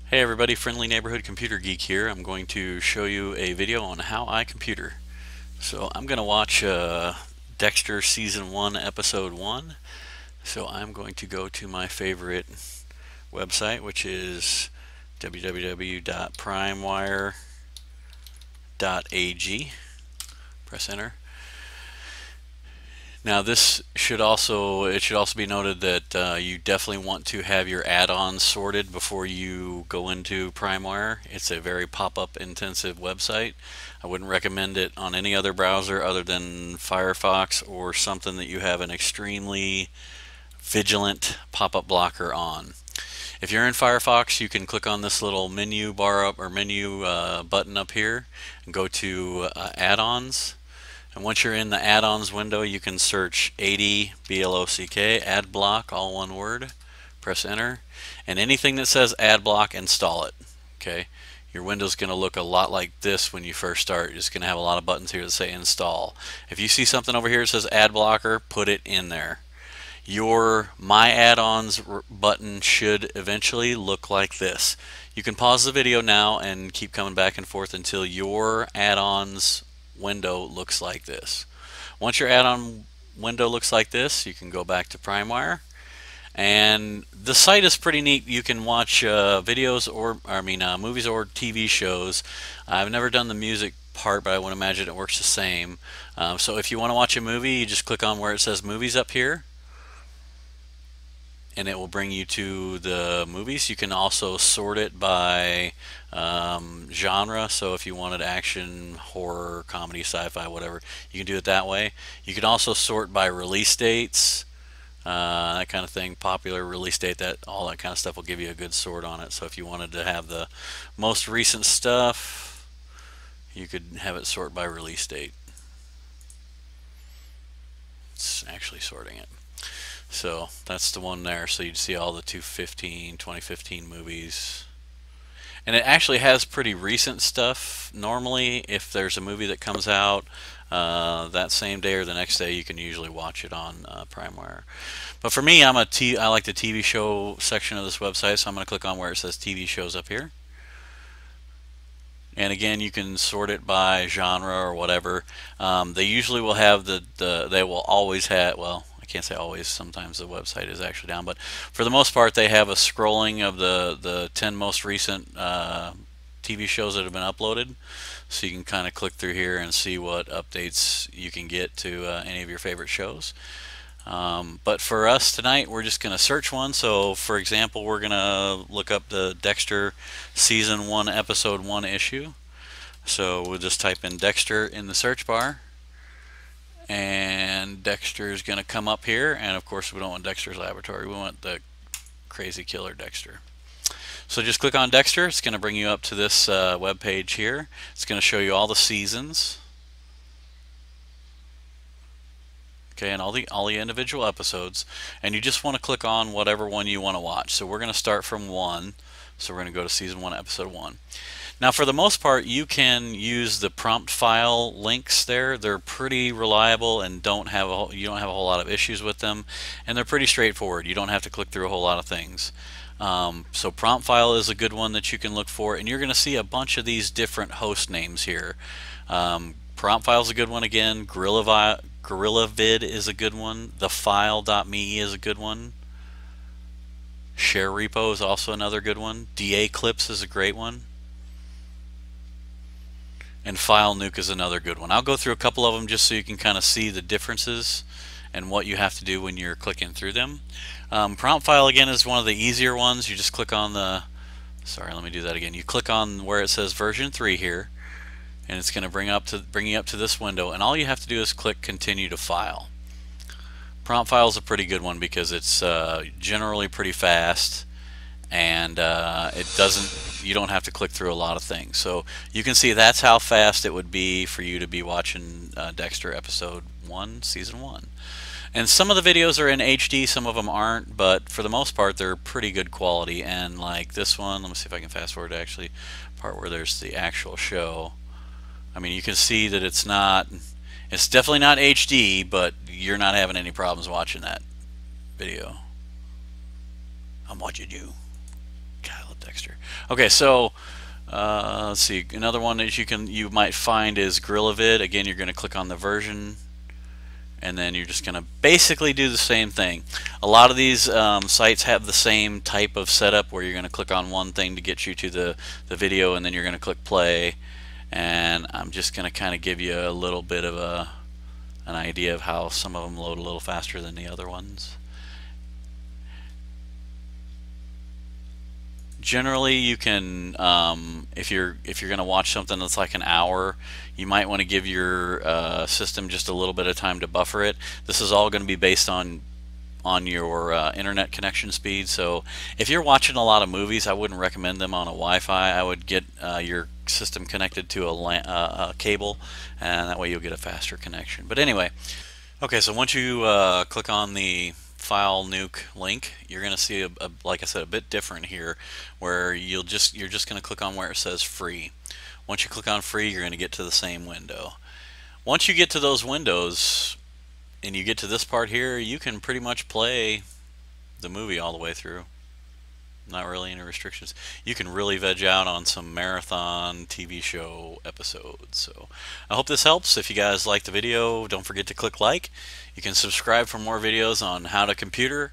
Hey everybody, friendly neighborhood computer geek here. I'm going to show you a video on how I computer. So I'm going to watch Dexter Season 1, Episode 1. So I'm going to go to my favorite website, which is www.primewire.ag. Press enter. Now this should also be noted that you definitely want to have your add-ons sorted before you go into Primewire. It's a very pop-up intensive website. I wouldn't recommend it on any other browser other than Firefox or something that you have an extremely vigilant pop-up blocker on. If you're in Firefox, you can click on this little menu bar up or menu button up here and go to add-ons. And once you're in the add-ons window, you can search adblock, adblock, all one word. Press enter. And anything that says adblock, install it. Okay. Your window's going to look a lot like this when you first start. You're just going to have a lot of buttons here that say install. If you see something over here that says ad blocker, put it in there. Your My Add-ons button should eventually look like this. You can pause the video now and keep coming back and forth until your add-ons window looks like this. Once your add-on window looks like this, you can go back to Primewire, and the site is pretty neat. You can watch videos or movies or TV shows. I've never done the music part, but I would imagine it works the same. So if you want to watch a movie, you just click on where it says movies up here, and it will bring you to the movies. You can also sort it by genre, so if you wanted action, horror, comedy, sci-fi, whatever, you can do it that way. You can also sort by release dates, that kind of thing, popular release date, that all that kind of stuff will give you a good sort on it. So if you wanted to have the most recent stuff, you could have it sort by release date. It's actually sorting it. So that's the one there. So you'd see all the 2015 movies. And it actually has pretty recent stuff. Normally, if there's a movie that comes out that same day or the next day, you can usually watch it on Primewire. But for me, I like the TV show section of this website, so I'm going to click on where it says TV shows up here. And again, you can sort it by genre or whatever. They usually will have they will always have, well, I can't say always, sometimes the website is actually down, but for the most part they have a scrolling of the 10 most recent TV shows that have been uploaded, so you can kind of click through here and see what updates you can get to any of your favorite shows. But for us tonight, we're just going to search one. So for example, we're going to look up the Dexter Season 1 Episode 1 issue. So we'll just type in Dexter in the search bar, and Dexter is going to come up here. And of course, we don't want Dexter's Laboratory, we want the crazy killer Dexter. So just click on Dexter. It's going to bring you up to this web page here. It's going to show you all the seasons, okay, and all the individual episodes, and you just want to click on whatever one you want to watch. So we're going to start from 1, so we're going to go to Season 1, Episode 1. Now, for the most part, you can use the prompt file links there. They're pretty reliable and you don't have a whole lot of issues with them, and they're pretty straightforward. You don't have to click through a whole lot of things. So prompt file is a good one that you can look for, and you're going to see a bunch of these different host names here. Prompt file is a good one again. GorillaVid is a good one. TheFile.me is a good one. Share Repo is also another good one. DA Clips is a great one. And File Nuke is another good one. I'll go through a couple of them just so you can kind of see the differences and what you have to do when you're clicking through them. Prompt File again is one of the easier ones. You just click on the, sorry, let me do that again. You click on where it says version 3 here, and it's going to bring you up to this window, and all you have to do is click continue to file. Prompt File is a pretty good one because it's generally pretty fast, and you don't have to click through a lot of things. So you can see that's how fast it would be for you to be watching Dexter Episode 1, Season 1. And some of the videos are in HD, some of them aren't, but for the most part they're pretty good quality. And like this one, let me see if I can fast forward to actually part where there's the actual show. I mean, you can see that it's definitely not HD, but you're not having any problems watching that video. I'm watching you. God, Dexter. Okay, so let's see. Another one that you might find is Grillavid. Again, you're going to click on the version, and then you're just going to basically do the same thing. A lot of these sites have the same type of setup where you're going to click on one thing to get you to the video, and then you're going to click play. And I'm just going to kind of give you a little bit of an idea of how some of them load a little faster than the other ones. Generally, you can, if you're going to watch something that's like an hour, you might want to give your system just a little bit of time to buffer it. This is all going to be based on your internet connection speed. So if you're watching a lot of movies, I wouldn't recommend them on a Wi-Fi. I would get your system connected to a cable, and that way you'll get a faster connection. But anyway, okay, so once you click on the file nuke link, you're going to see like I said, a bit different here, where you're just going to click on where it says free. Once you click on free, you're going to get to the same window. Once you get to those windows and you get to this part here, you can pretty much play the movie all the way through. Not really any restrictions. You can really veg out on some marathon TV show episodes. So I hope this helps. If you guys like the video, don't forget to click like. You can subscribe for more videos on how to computer.